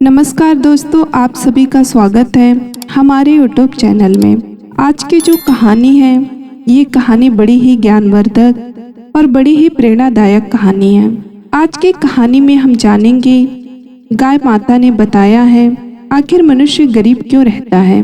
नमस्कार दोस्तों, आप सभी का स्वागत है हमारे YouTube चैनल में। आज की जो कहानी है ये कहानी बड़ी ही ज्ञानवर्धक और बड़ी ही प्रेरणादायक कहानी है। आज की कहानी में हम जानेंगे गाय माता ने बताया है आखिर मनुष्य गरीब क्यों रहता है।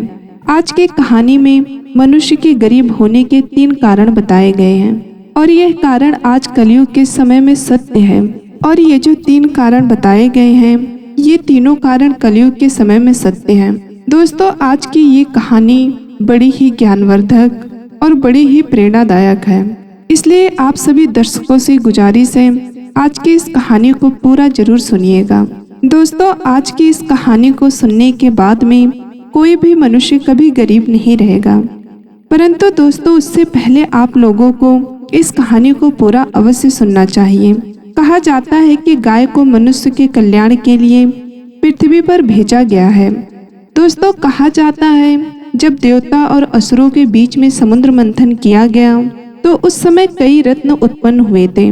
आज की कहानी में मनुष्य के गरीब होने के 3 कारण बताए गए हैं और यह कारण आज कलयुग के समय में सत्य है। और ये जो 3 कारण बताए गए हैं ये तीनों कारण कलयुग के समय में सत्य हैं। दोस्तों, आज की ये कहानी बड़ी ही ज्ञानवर्धक और बड़ी ही प्रेरणादायक है, इसलिए आप सभी दर्शकों से गुजारिश है आज की इस कहानी को पूरा जरूर सुनिएगा। दोस्तों, आज की इस कहानी को सुनने के बाद में कोई भी मनुष्य कभी गरीब नहीं रहेगा, परंतु दोस्तों उससे पहले आप लोगों को इस कहानी को पूरा अवश्य सुनना चाहिए। कहा जाता है कि गाय को मनुष्य के कल्याण के लिए पृथ्वी पर भेजा गया है। दोस्तों, कहा जाता है जब देवता और असुरों के बीच में समुद्र मंथन किया गया तो उस समय कई रत्न उत्पन्न हुए थे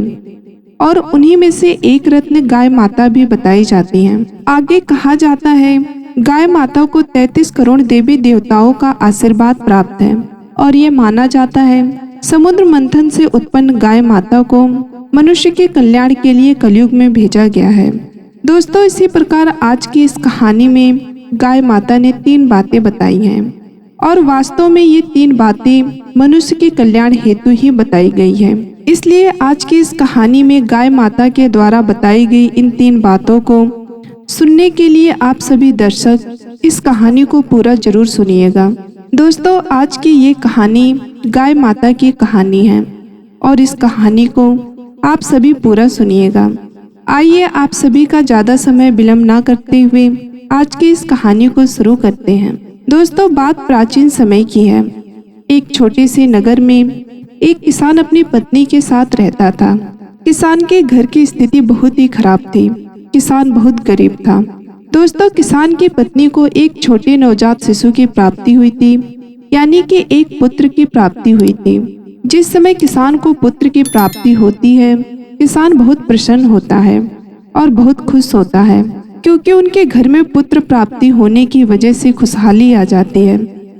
और उन्हीं में से एक रत्न गाय माता भी बताई जाती है। आगे कहा जाता है गाय माता को 33 करोड़ देवी देवताओं का आशीर्वाद प्राप्त है और ये माना जाता है समुद्र मंथन से उत्पन्न गाय माता को मनुष्य के कल्याण के लिए कलयुग में भेजा गया है। दोस्तों, इसी प्रकार आज की इस कहानी में गाय माता ने 3 बातें बताई हैं और वास्तव में ये 3 बातें मनुष्य के कल्याण हेतु ही बताई गई है। इसलिए आज की इस कहानी में गाय माता के द्वारा बताई गई इन 3 बातों को सुनने के लिए आप सभी दर्शक इस कहानी को पूरा जरूर सुनिएगा। दोस्तों, आज की ये कहानी गाय माता की कहानी है और इस कहानी को आप सभी पूरा सुनिएगा। आइए आप सभी का ज्यादा समय विलंब ना करते हुए आज की इस कहानी को शुरू करते हैं। दोस्तों, बात प्राचीन समय की है। एक छोटे से नगर में एक किसान अपनी पत्नी के साथ रहता था। किसान के घर की स्थिति बहुत ही खराब थी। किसान बहुत गरीब था। दोस्तों, किसान की पत्नी को एक छोटे नवजात शिशु की प्राप्ति हुई थी, यानी कि एक पुत्र की प्राप्ति हुई थी। जिस समय किसान को पुत्र की प्राप्ति होती है किसान बहुत प्रसन्न होता है और बहुत खुश होता है, क्योंकि उनके घर में पुत्र प्राप्ति होने की वजह से खुशहाली आ जाती है।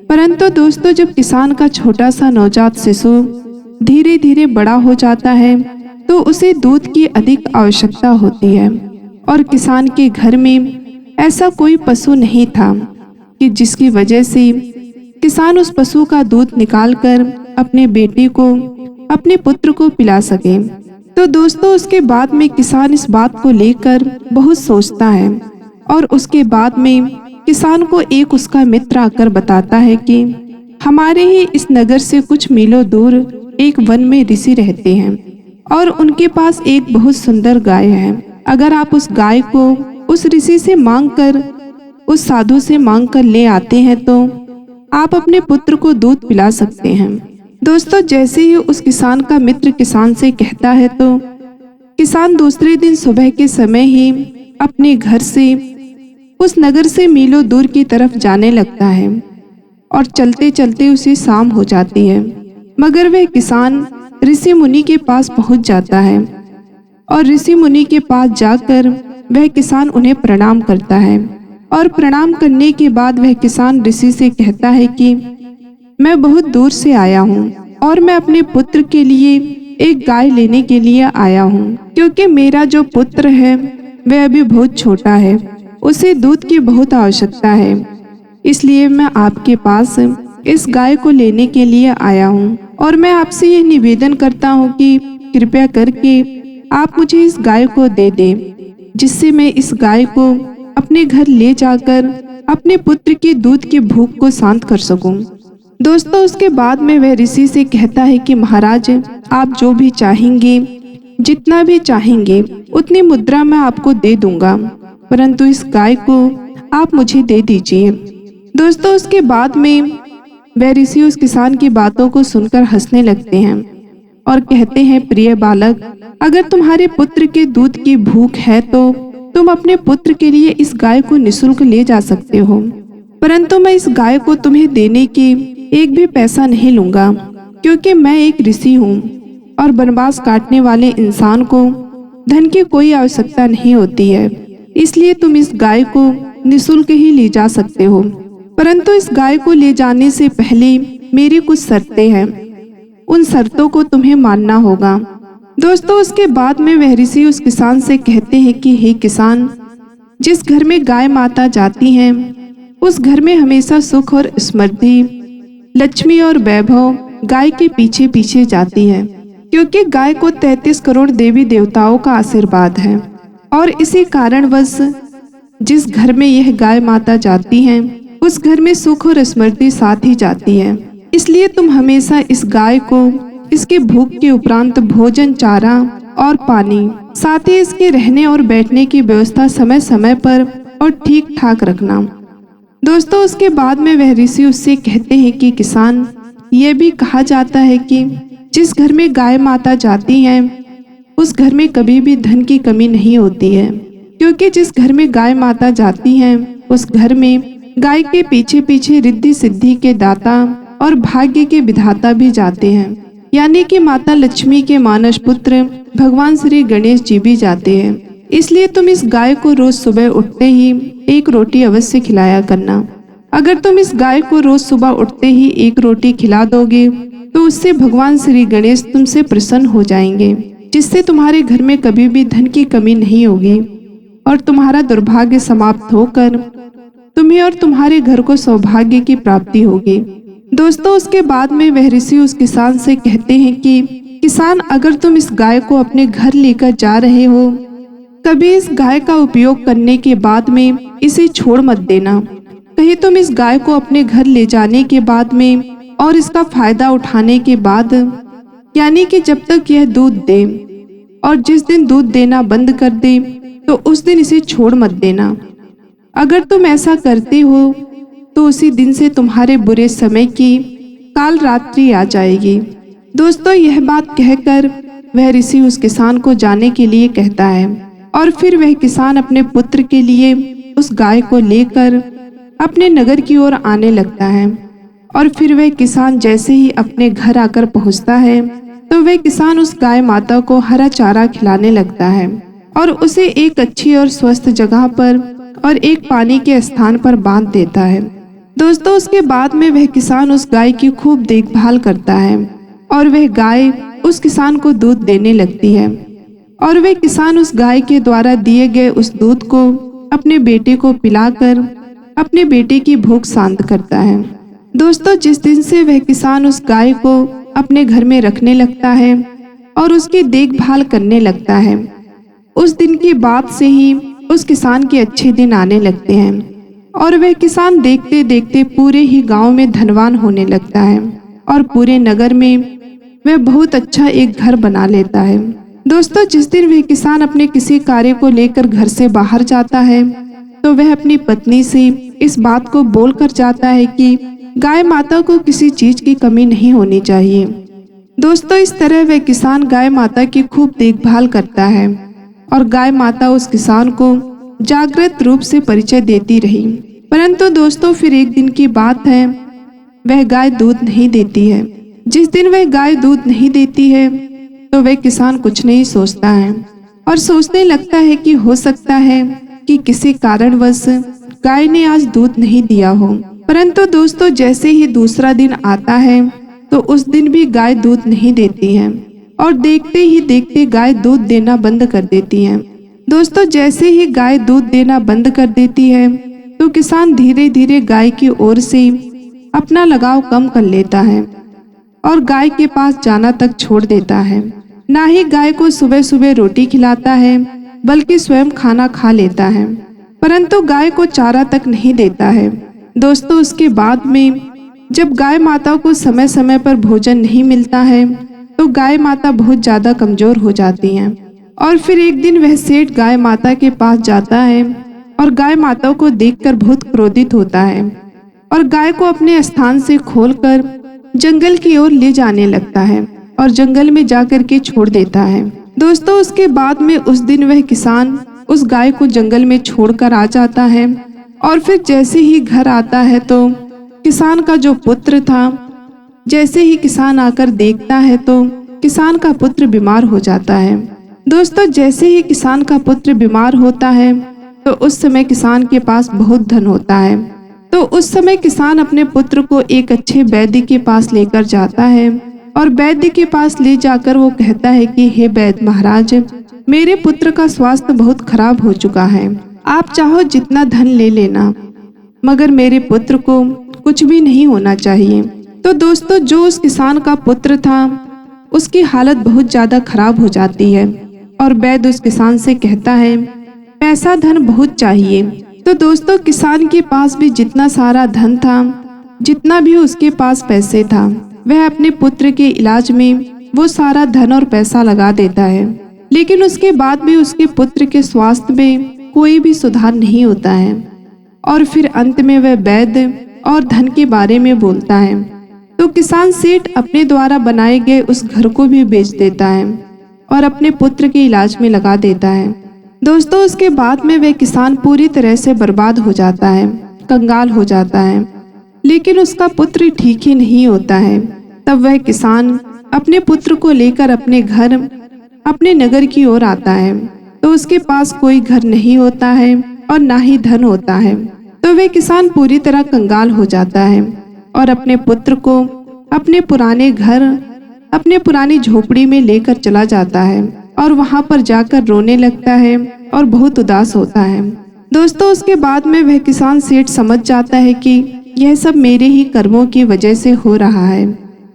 परंतु दोस्तों, जब किसान का छोटा सा नवजात शिशु धीरे धीरे बड़ा हो जाता है तो उसे दूध की अधिक आवश्यकता होती है और किसान के घर में ऐसा कोई पशु नहीं था कि जिसकी वजह से किसान उस पशु का दूध निकालकर अपने बेटे को, अपने पुत्र को पिला सके। तो दोस्तों, उसके बाद में किसान इस बात को लेकर बहुत सोचता है और उसके बाद में किसान को एक उसका मित्र आकर बताता है कि हमारे ही इस नगर से कुछ मीलों दूर एक वन में ऋषि रहते हैं और उनके पास एक बहुत सुंदर गाय है। अगर आप उस गाय को उस ऋषि से मांगकर, उस साधु से मांगकर ले आते हैं तो आप अपने पुत्र को दूध पिला सकते हैं। दोस्तों, जैसे ही उस किसान का मित्र किसान से कहता है तो किसान दूसरे दिन सुबह के समय ही अपने घर से उस नगर से मीलों दूर की तरफ जाने लगता है और चलते चलते उसे शाम हो जाती है। मगर वह किसान ऋषि मुनि के पास पहुंच जाता है और ऋषि मुनि के पास जाकर वह किसान उन्हें प्रणाम करता है और प्रणाम करने के बाद वह किसान ऋषि से कहता है कि मैं बहुत दूर से आया हूँ और मैं अपने पुत्र के लिए एक गाय लेने के लिए आया हूँ, क्योंकि मेरा जो पुत्र है वह अभी बहुत छोटा है, उसे दूध की बहुत आवश्यकता है। इसलिए मैं आपके पास इस गाय को लेने के लिए आया हूँ और मैं आपसे यह निवेदन करता हूँ कि कृपया करके आप मुझे इस गाय को दे दें, जिससे मैं इस गाय को अपने घर ले जाकर अपने पुत्र की दूध की भूख को शांत कर सकूं। दोस्तों, उसके बाद में वह ऋषि से कहता है कि महाराज, आप जो भी चाहेंगे, जितना भी चाहेंगे उतनी मुद्रा मैं आपको दे दूंगा, परंतु इस गाय को आप मुझे दे दीजिए। दोस्तों, उसके बाद में वह ऋषि उस किसान की बातों को सुनकर हंसने लगते हैं और कहते हैं, प्रिय बालक, अगर तुम्हारे पुत्र के दूध की भूख है तो तुम अपने पुत्र के लिए इस गाय को निःशुल्क ले जा सकते हो, परंतु मैं इस गाय को तुम्हें देने के एक भी पैसा नहीं लूंगा, क्योंकि मैं एक ऋषि हूँ और वनवास काटने वाले इंसान को धन की कोई आवश्यकता नहीं होती है। इसलिए तुम इस गाय को निःशुल्क ही ले जा सकते हो, परंतु इस गाय को ले जाने से पहले मेरी कुछ शर्तें हैं, उन शर्तों को तुम्हें मानना होगा। दोस्तों, उसके बाद में वह ऋषि उस किसान से कहते हैं कि हे किसान, जिस घर में गाय माता जाती हैं उस घर में हमेशा सुख और समृद्धि, लक्ष्मी और वैभव गाय के पीछे पीछे जाती है, क्योंकि गाय को 33 करोड़ देवी देवताओं का आशीर्वाद है। और इसी कारणवश जिस घर में यह गाय माता जाती हैं उस घर में सुख और समृद्धि साथ ही जाती है। इसलिए तुम हमेशा इस गाय को इसके भूख के उपरांत भोजन, चारा और पानी, साथ ही इसके रहने और बैठने की व्यवस्था समय समय पर और ठीक ठाक रखना। दोस्तों, उसके बाद में वह ऋषि उससे कहते हैं कि किसान, यह भी कहा जाता है कि जिस घर में गाय माता जाती हैं उस घर में कभी भी धन की कमी नहीं होती है, क्योंकि जिस घर में गाय माता जाती हैं उस घर में गाय के पीछे पीछे रिद्धि सिद्धि के दाता और भाग्य के विधाता भी जाते हैं, यानी कि माता लक्ष्मी के मानस पुत्र भगवान श्री गणेश जी भी जाते हैं। इसलिए तुम इस गाय को रोज सुबह उठते ही एक रोटी अवश्य खिलाया करना। अगर तुम इस गाय को रोज सुबह उठते ही एक रोटी खिला दोगे तो उससे भगवान श्री गणेश तुमसे प्रसन्न हो जाएंगे, जिससे तुम्हारे घर में कभी भी धन की कमी नहीं होगी और तुम्हारा दुर्भाग्य समाप्त होकर तुम्हें और तुम्हारे घर को सौभाग्य की प्राप्ति होगी। दोस्तों, उसके बाद में वह ऋषि उस किसान से कहते हैं कि किसान, अगर तुम इस गाय को अपने घर लेकर जा रहे हो, कभी इस गाय का उपयोग करने के बाद में इसे छोड़ मत देना। कहीं तुम इस गाय को अपने घर ले जाने के बाद में और इसका फायदा उठाने के बाद, यानी कि जब तक यह दूध दे, और जिस दिन दूध देना बंद कर दे तो उस दिन इसे छोड़ मत देना। अगर तुम ऐसा करते हो तो उसी दिन से तुम्हारे बुरे समय की काल रात्रि आ जाएगी। दोस्तों, यह बात कहकर वह ऋषि उस किसान को जाने के लिए कहता है और फिर वह किसान अपने पुत्र के लिए उस गाय को लेकर अपने नगर की ओर आने लगता है। और फिर वह किसान जैसे ही अपने घर आकर पहुंचता है तो वह किसान उस गाय माता को हरा चारा खिलाने लगता है और उसे एक अच्छी और स्वस्थ जगह पर और एक पानी के स्थान पर बांध देता है। दोस्तों, उसके बाद में वह किसान उस गाय की खूब देखभाल करता है और वह गाय उस किसान को दूध देने लगती है और वह किसान उस गाय के द्वारा दिए गए उस दूध को अपने बेटे को पिलाकर अपने बेटे की भूख शांत करता है। दोस्तों, जिस दिन से वह किसान उस गाय को अपने घर में रखने लगता है और उसकी देखभाल करने लगता है, उस दिन के बाद से ही उस किसान के अच्छे दिन आने लगते हैं और वह किसान देखते देखते पूरे ही गांव में धनवान होने लगता है और पूरे नगर में वह बहुत अच्छा एक घर बना लेता है। दोस्तों, जिस दिन वह किसान अपने किसी कार्य को लेकर घर से बाहर जाता है तो वह अपनी पत्नी से इस बात को बोलकर जाता है कि गाय माता को किसी चीज की कमी नहीं होनी चाहिए। दोस्तों, इस तरह वह किसान गाय माता की खूब देखभाल करता है और गाय माता उस किसान को जागृत रूप से परिचय देती रही। परंतु दोस्तों, फिर एक दिन की बात है, वह गाय दूध नहीं देती है। जिस दिन वह गाय दूध नहीं देती है तो वह किसान कुछ नहीं सोचता है और सोचने लगता है कि हो सकता है कि किसी कारणवश गाय ने आज दूध नहीं दिया हो। परंतु दोस्तों, जैसे ही दूसरा दिन आता है तो उस दिन भी गाय दूध नहीं देती है और देखते ही देखते गाय दूध देना बंद कर देती है। दोस्तों, जैसे ही गाय दूध देना बंद कर देती है तो किसान धीरे धीरे गाय की ओर से अपना लगाव कम कर लेता है और गाय के पास जाना तक छोड़ देता है। ना ही गाय को सुबह सुबह रोटी खिलाता है बल्कि स्वयं खाना खा लेता है, परंतु गाय को चारा तक नहीं देता है। दोस्तों, उसके बाद में जब गाय माता को समय समय पर भोजन नहीं मिलता है तो गाय माता बहुत ज्यादा कमजोर हो जाती हैं और फिर एक दिन वह सेठ गाय माता के पास जाता है और गाय माता को देखकर बहुत क्रोधित होता है और गाय को अपने स्थान से खोलकर जंगल की ओर ले जाने लगता है और जंगल में जाकर के छोड़ देता है। दोस्तों, उसके बाद में उस दिन वह किसान उस गाय को जंगल में छोड़कर आ जाता है और फिर जैसे ही घर आता है तो किसान का जो पुत्र था, जैसे ही किसान आकर देखता है तो किसान का पुत्र बीमार हो जाता है। दोस्तों, जैसे ही किसान का पुत्र बीमार होता है तो उस समय किसान के पास बहुत धन होता है। तो उस समय किसान अपने पुत्र को एक अच्छे वैद्य के पास लेकर जाता है और वैद्य के पास ले जाकर वो कहता है कि हे वैद्य महाराज, मेरे पुत्र का स्वास्थ्य बहुत खराब हो चुका है। आप चाहो जितना धन ले लेना, मगर मेरे पुत्र को कुछ भी नहीं होना चाहिए। तो दोस्तों, जो उस किसान का पुत्र था उसकी हालत बहुत ज्यादा खराब हो जाती है और वैद्य उस किसान से कहता है पैसा धन बहुत चाहिए। तो दोस्तों, किसान के पास भी जितना सारा धन था, जितना भी उसके पास पैसे था, वह अपने पुत्र के इलाज में वो सारा धन और पैसा लगा देता है। लेकिन उसके बाद भी उसके पुत्र के स्वास्थ्य में कोई भी सुधार नहीं होता है और फिर अंत में वह वैद्य और धन के बारे में बोलता है। तो किसान सेठ अपने द्वारा बनाए गए उस घर को भी बेच देता है और अपने पुत्र के इलाज में लगा देता है। दोस्तों, उसके बाद में वह किसान पूरी तरह से बर्बाद हो जाता है, कंगाल हो जाता है। लेकिन उसका पुत्र ठीक ही नहीं होता है। तब वह किसान अपने पुत्र को लेकर अपने घर, अपने नगर की ओर आता है। तो उसके पास कोई घर नहीं होता है और ना ही धन होता है। तो वह किसान पूरी तरह कंगाल हो जाता है और अपने पुत्र को अपने पुराने घर, अपने पुरानी झोपड़ी में लेकर चला जाता है और वहां पर जाकर रोने लगता है और बहुत उदास होता है। दोस्तों, उसके बाद में वह किसान सेठ समझ जाता है कि यह सब मेरे ही कर्मों की वजह से हो रहा है।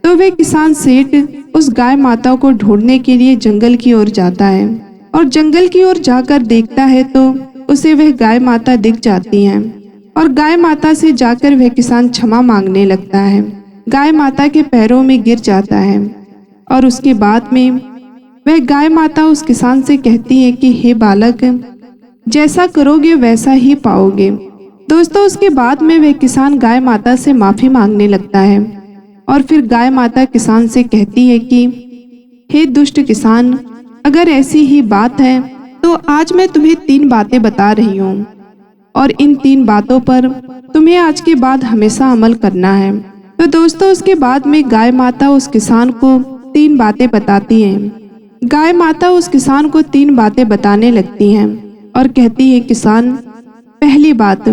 तो वह किसान सेठ उस गाय माता को ढूंढने के लिए जंगल की ओर जाता है और जंगल की ओर जाकर देखता है तो उसे वह गाय माता दिख जाती हैं और गाय माता से जाकर वह किसान क्षमा मांगने लगता है। गाय माता के पैरों में गिर जाता है और उसके बाद में वह गाय माता उस किसान से कहती है कि हे बालक, जैसा करोगे वैसा ही पाओगे। दोस्तों, उसके बाद में वह किसान गाय माता से माफी मांगने लगता है और फिर गाय माता किसान से कहती है कि हे दुष्ट किसान, अगर ऐसी ही बात है तो आज मैं तुम्हें 3 बातें बता रही हूँ और इन 3 बातों पर तुम्हें आज के बाद हमेशा अमल करना है। तो दोस्तों, उसके बाद में गाय माता उस किसान को 3 बातें बताती हैं। गाय माता उस किसान को 3 बातें बताने लगती हैं और कहती है, किसान, पहली बात,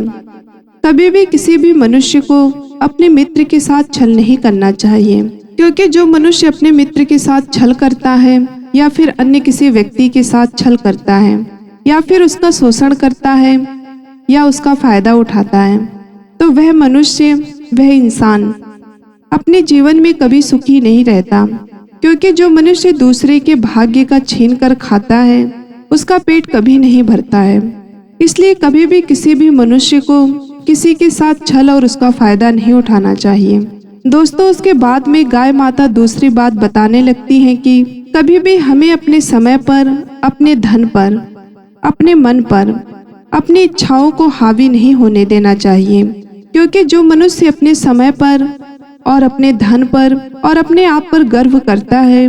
कभी भी किसी भी मनुष्य को अपने मित्र के साथ छल नहीं करना चाहिए, क्योंकि जो मनुष्य अपने मित्र के साथ छल करता है या फिर अन्य किसी व्यक्ति के साथ छल करता है या फिर उसका शोषण करता है या उसका फायदा उठाता है, तो वह मनुष्य, वह इंसान अपने जीवन में कभी सुखी नहीं रहता। क्योंकि जो मनुष्य दूसरे के भाग्य का छीन कर खाता है उसका पेट कभी नहीं भरता है। इसलिए कभी भी किसी भी मनुष्य को किसी के साथ छल और उसका फायदा नहीं उठाना चाहिए। दोस्तों, उसके बाद में गाय माता दूसरी बात बताने लगती है कि कभी भी हमें अपने समय पर, अपने धन पर, अपने मन पर, अपनी इच्छाओं को हावी नहीं होने देना चाहिए। क्योंकि जो मनुष्य अपने समय पर और अपने धन पर और अपने आप पर गर्व करता है,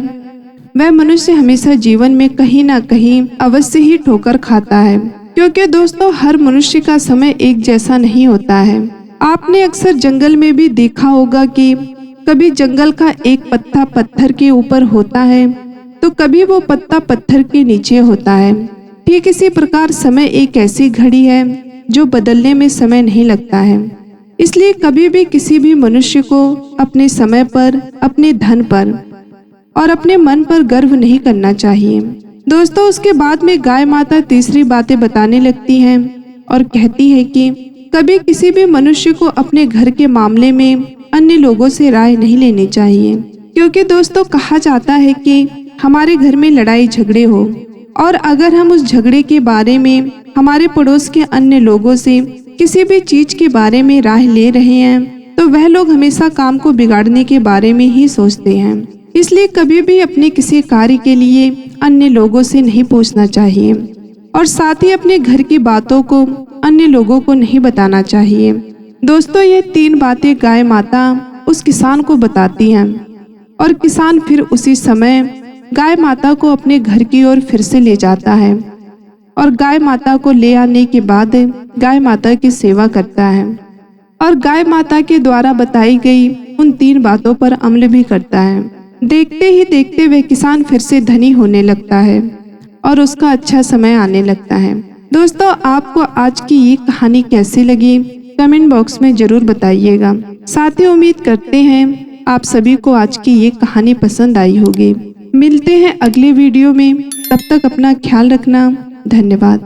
वह मनुष्य हमेशा जीवन में कहीं ना कहीं अवश्य ही ठोकर खाता है। क्योंकि दोस्तों, हर मनुष्य का समय एक जैसा नहीं होता है। आपने अक्सर जंगल में भी देखा होगा कि कभी जंगल का एक पत्ता पत्थर के ऊपर होता है तो कभी वो पत्ता पत्थर के नीचे होता है। ठीक इसी प्रकार समय एक ऐसी घड़ी है जो बदलने में समय नहीं लगता है। इसलिए कभी भी किसी भी मनुष्य को अपने समय पर, अपने धन पर और अपने मन पर गर्व नहीं करना चाहिए। दोस्तों, उसके बाद में गाय माता तीसरी बातें बताने लगती हैं और कहती है कि कभी किसी भी मनुष्य को अपने घर के मामले में अन्य लोगों से राय नहीं लेनी चाहिए। क्योंकि दोस्तों, कहा जाता है कि हमारे घर में लड़ाई झगड़े हो और अगर हम उस झगड़े के बारे में हमारे पड़ोस के अन्य लोगों से किसी भी चीज के बारे में राय ले रहे हैं तो वह लोग हमेशा काम को बिगाड़ने के बारे में ही सोचते हैं। इसलिए कभी भी अपने किसी कार्य के लिए अन्य लोगों से नहीं पूछना चाहिए और साथ ही अपने घर की बातों को अन्य लोगों को नहीं बताना चाहिए। दोस्तों, ये 3 बातें गाय माता उस किसान को बताती हैं और किसान फिर उसी समय गाय माता को अपने घर की ओर फिर से ले जाता है और गाय माता को ले आने के बाद गाय माता की सेवा करता है और गाय माता के द्वारा बताई गई उन 3 बातों पर अमल भी करता है। देखते ही देखते वह किसान फिर से धनी होने लगता है और उसका अच्छा समय आने लगता है। दोस्तों, आपको आज की ये कहानी कैसी लगी कमेंट बॉक्स में जरूर बताइएगा। साथ ही उम्मीद करते हैं आप सभी को आज की ये कहानी पसंद आई होगी। मिलते हैं अगले वीडियो में, तब तक अपना ख्याल रखना। धन्यवाद।